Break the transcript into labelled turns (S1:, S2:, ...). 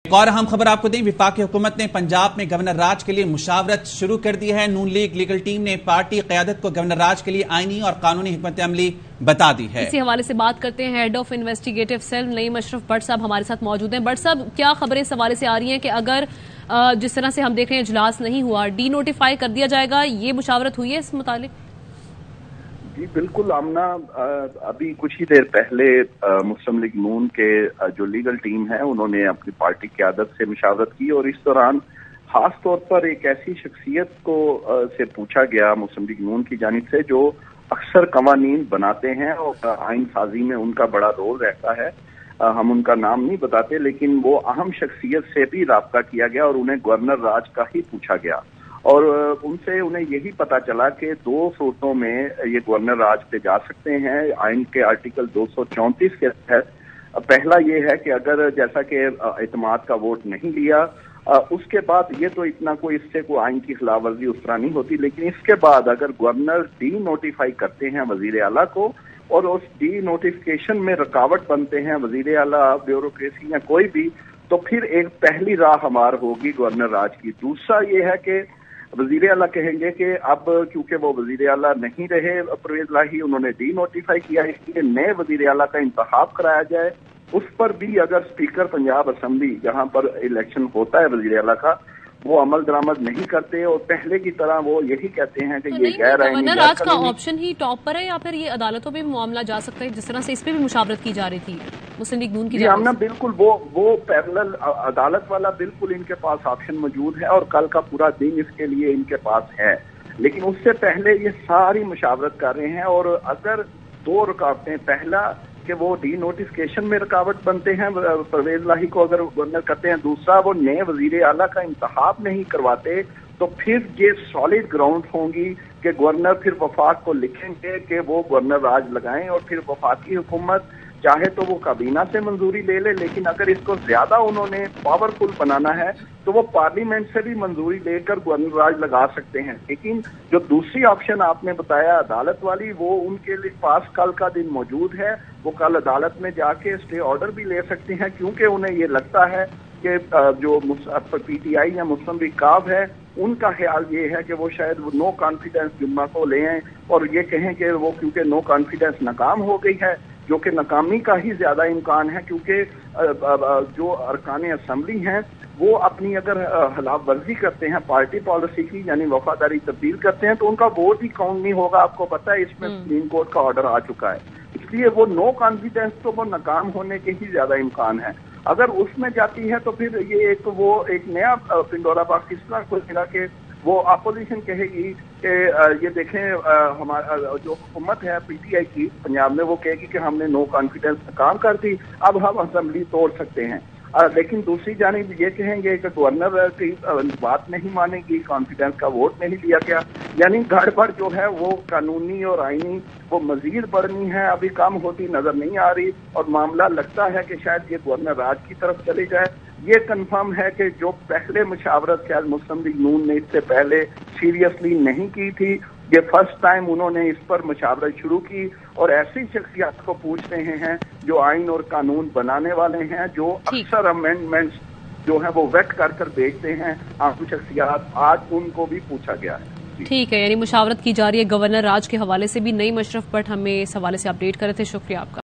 S1: एक और अहम खबर आपको दें, वफाकी हुकूमत ने पंजाब में गवर्नर राज के लिए मुशावरत शुरू कर दी है। नून लीग लीगल टीम ने पार्टी क़यादत को गवर्नर राज के लिए आईनी और कानूनी हिकमत अमली बता दी है।
S2: इसी हवाले से बात करते हैं, head of investigative cell Naeem Ashraf Bhatt sahab हमारे साथ मौजूद हैं। भट्ट साहब, क्या खबरें इस हवाले से आ रही हैं कि अगर जिस तरह से हम देख रहे हैं इजलास नहीं हुआ, डी नोटिफाई कर दिया जाएगा, ये मुशावरत हुई है इस मुतालिक?
S3: जी बिल्कुल आमना, अभी कुछ ही देर पहले मुस्लिम लीग नून के जो लीगल टीम है उन्होंने अपनी पार्टी की आदत से मुशावरत की और इस दौरान खास तौर पर एक ऐसी शख्सियत को से पूछा गया मुस्लिम लीग नून की जानिब से जो अक्सर कवानीन बनाते हैं और आइन साजी में उनका बड़ा रोल रहता है। हम उनका नाम नहीं बताते, लेकिन वो अहम शख्सियत से भी राब्ता किया गया और उन्हें गवर्नर राज का ही पूछा गया और उनसे उन्हें यही पता चला कि दो सूरतों में ये गवर्नर राज पे जा सकते हैं आइन के आर्टिकल 234 के तहत। पहला ये है कि अगर जैसा कि एतमाद का वोट नहीं लिया, उसके बाद ये तो इतना कोई इससे कोई आइन की खिलाफ वर्जी उस तरह नहीं होती, लेकिन इसके बाद अगर गवर्नर डी नोटिफाई करते हैं वजीर आला को और उस डी नोटिफिकेशन में रुकावट बनते हैं वजीर आला, ब्यूरोक्रेसी या कोई भी, तो फिर एक पहली राह हमार होगी गवर्नर राज की। दूसरा ये है कि वजीर आला कहेंगे कि अब क्योंकि वो वजीर आला नहीं रहे परवेज लाही, उन्होंने डी नोटिफाई किया, इसलिए नए वजीर आला का इंतखाब कराया जाए। उस पर भी अगर स्पीकर पंजाब असम्बली जहां पर इलेक्शन होता है वजीर आला का, वो अमल दरामद नहीं करते और पहले की तरह वो यही कहते हैं कि ये गैर आईनी।
S2: गवर्नर राज का ऑप्शन ही टॉप पर है या फिर ये अदालतों में भी मामला जा सकता है, जिस तरह से इस पे भी मुशावरत की जा रही थी मुस्लिम लीग नून की?
S3: हमने बिल्कुल वो पैरेलल अदालत वाला बिल्कुल इनके पास ऑप्शन मौजूद है और कल का पूरा दिन इसके लिए इनके पास है, लेकिन उससे पहले ये सारी मुशावरत कर रहे हैं। और अगर दो रुकावटें, पहला कि वो डी नोटिफिकेशन में रुकावट बनते हैं परवेज लाही को अगर गवर्नर करते हैं, दूसरा वो नए वजीर आला का इंतखाब नहीं करवाते, तो फिर ये सॉलिड ग्राउंड होंगी कि गवर्नर फिर वफाक को लिखेंगे कि वो गवर्नर राज लगाएं और फिर वफाकी हुकूमत चाहे तो वो काबीना से मंजूरी ले ले, लेकिन अगर इसको ज्यादा उन्होंने पावरफुल बनाना है तो वो पार्लियामेंट से भी मंजूरी लेकर गवर्नर राज लगा सकते हैं। लेकिन जो दूसरी ऑप्शन आपने बताया अदालत वाली, वो उनके लिए पास कल का दिन मौजूद है। वो कल अदालत में जाके स्टे ऑर्डर भी ले सकते हैं, क्योंकि उन्हें ये लगता है कि जो पीटीआई या मुस्लिम लीग काफ है उनका ख्याल ये है कि वो शायद नो कॉन्फिडेंस जुम्मा को ले आए और ये कहें कि वो क्योंकि नो कॉन्फिडेंस नाकाम हो गई है, जो कि नाकामी का ही ज्यादा इम्कान है, क्योंकि जो अरकान असम्बली हैं वो अपनी अगर खिलाफ वर्जी करते हैं पार्टी पॉलिसी की, यानी वफादारी तब्दील करते हैं, तो उनका वोट ही काउंट नहीं होगा। आपको पता है इसमें सुप्रीम कोर्ट का ऑर्डर आ चुका है, इसलिए वो नो कॉन्फिडेंस तो वो नाकाम होने के ही ज्यादा इम्कान है। अगर उसमें जाती है तो फिर ये एक नया पिंडोरा बॉक्स इस तरह खुलेगा कि वो अपोजिशन कहेगी कि ये देखें हमारा जो हुकूमत है पीटीआई की पंजाब में, वो कहेगी कि हमने नो कॉन्फिडेंस काम कर दी, अब हम असेंबली तोड़ सकते हैं। लेकिन दूसरी जानिब ये कहेंगे कि गवर्नर की बात नहीं मानेगी, कॉन्फिडेंस का वोट नहीं लिया गया, यानी गड़बड़ जो है वो कानूनी और आईनी वो मजीद बढ़नी है, अभी कम होती नजर नहीं आ रही और मामला लगता है कि शायद ये गवर्नर राज की तरफ चले जाए। ये कंफर्म है कि जो पहले मुशावरत शायद मुस्लिम लीग नून ने इससे पहले सीरियसली नहीं की थी, ये फर्स्ट टाइम उन्होंने इस पर मुशावरत शुरू की और ऐसी शख्सियत को पूछ रहे हैं जो आइन और कानून बनाने वाले हैं, जो अक्सर अमेंडमेंट्स जो है वो वेट कर भेजते हैं आम शख्सियत, आज उनको भी पूछा गया है।
S2: ठीक है, यानी मुशावरत की जा रही है गवर्नर राज के हवाले से भी। नईम अशरफ भट्ट हमें इस हवाले से अपडेट कर रहे थे, शुक्रिया आपका।